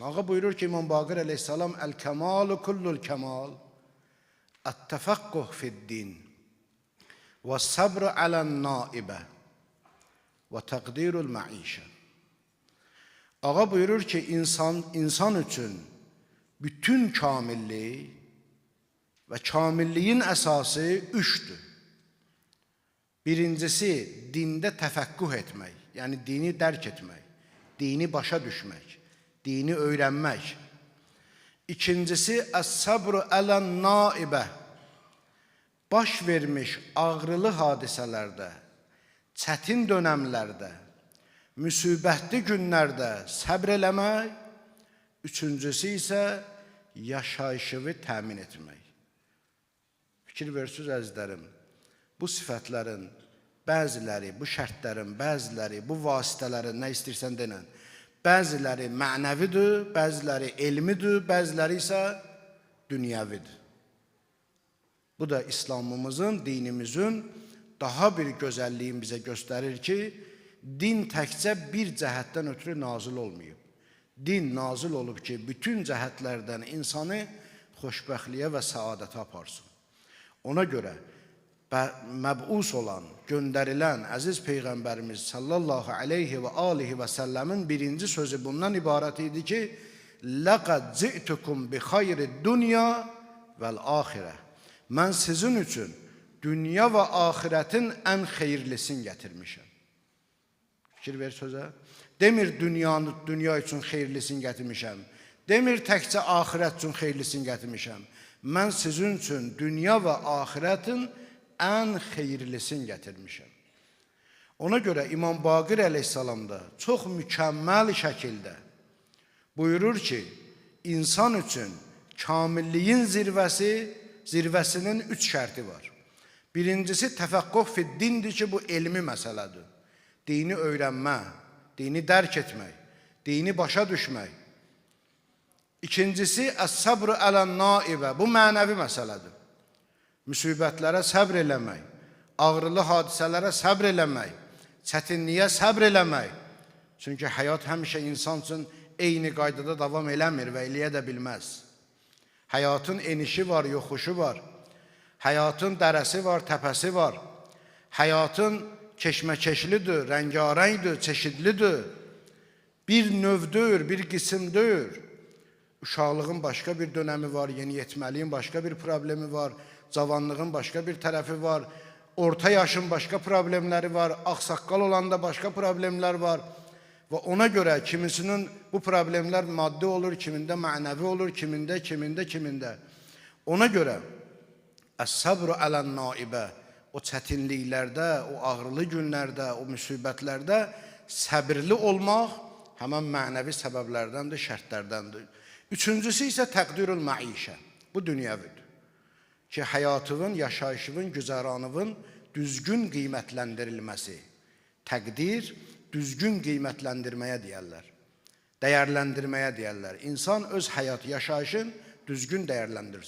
Ağa buyurur ki İmam Baqir aleyhissalam, el-kemalu kullul kemal, et-tefakkuh fid-din, ve sabr alen-naibe, ve takdirul maişe. Ağa buyurur ki insan için bütün kamilliği ve kamilliğin esası üçtür. Birincisi dinde tefekkuh etmek, yani dini derk etmek, dini başa düşmek, dini öğrenmek. İkincisi es-sabru elen naibe, baş vermiş ağrılı hadiselerde, çətin dönemlerde, müsibətli günlərdə səbr eləmək. Üçüncüsü isə yaşayışını təmin etmək. Fikir verirsiniz əzizlərim, bu sifətlərin bəziləri, bu şərtlərin bəziləri, bu vasitələrin nə istəyirsən denən, bəziləri mənəvidir, bəziləri elmidir, bəziləri isə dünyəvidir. Bu da İslamımızın, dinimizin daha bir gözəlliyin bizə göstərir ki, din təkcə bir cəhətdən ötürü nazil olmayıb. Din nazil olub ki, bütün cəhətlərdən insanı xoşbəxtliyə və səadətə aparsın. Ona görə məbus olan, göndərilən əziz Peyğəmbərimiz sallallahu aleyhi və alihi və səlləmin birinci sözü bundan ibarət idi ki, لَقَدْ زِئْتُكُمْ بِخَيْرِ الدُّنْيَا وَالْآخِرَةِ. Mən sizin üçün dünya və axirətin ən xeyirlisini gətirmişəm. Fikir ver sözə. Demir dünya üçün xeyirlisini gətirmişəm. Demir təkcə axirət üçün xeyirlisini gətirmişəm. Mən sizin üçün dünya və axirətin ən xeyirlisini gətirmişəm. Ona görə İmam Baqir əleyhissalam da çox mükəmməl şəkildə buyurur ki, insan üçün kamilliyin zirvəsinin üç şərti var. Birincisi təfəqqüh fid-dindir ki, bu elmi məsələdir. Dini öyrənmə, dini dərk etmək, dini başa düşmək. İkincisi əs-sabr ələn-naibə, bu mənəvi məsələdir. Müsibətlərə səbr eləmək, ağrılı hadisələrə səbr eləmək, çətinliyə səbr eləmək. Çünki həyat həmişə insan üçün eyni qaydada davam eləmir və eləyə də bilməz. Həyatın enişi var, yoxuşu var. Həyatın dərəsi var, təpəsi var. Həyatın keşməkeşlidir, rəngarəngdir, çeşidlidir. Bir növdür, bir qisimdir. Uşaqlığın başqa bir dönəmi var, yeniyetməliyin başqa bir problemi var, cavanlığın başqa bir tərəfi var, orta yaşın başqa problemləri var, ağsaqqal olanda başqa problemlər var. Və ona görə kimisinin bu problemlər maddi olur, kimində mənəvi olur, kimində. Ona görə əs-sabru ələn-naibə, o çətinliklərdə, o ağrılı günlərdə, o müsibətlərdə səbirli olmaq həmən mənəvi səbəblərdəndir, şərtlərdəndir. Üçüncüsü isə təqdirul maişə, bu dünyəvidir. Ki, həyatının, yaşayışının, güzəranının düzgün qiymətləndirilməsi. Təqdir, düzgün qiymətləndirməyə deyərlər. Dəyərləndirməyə deyərlər. İnsan öz həyat yaşayışını düzgün dəyərləndirsin.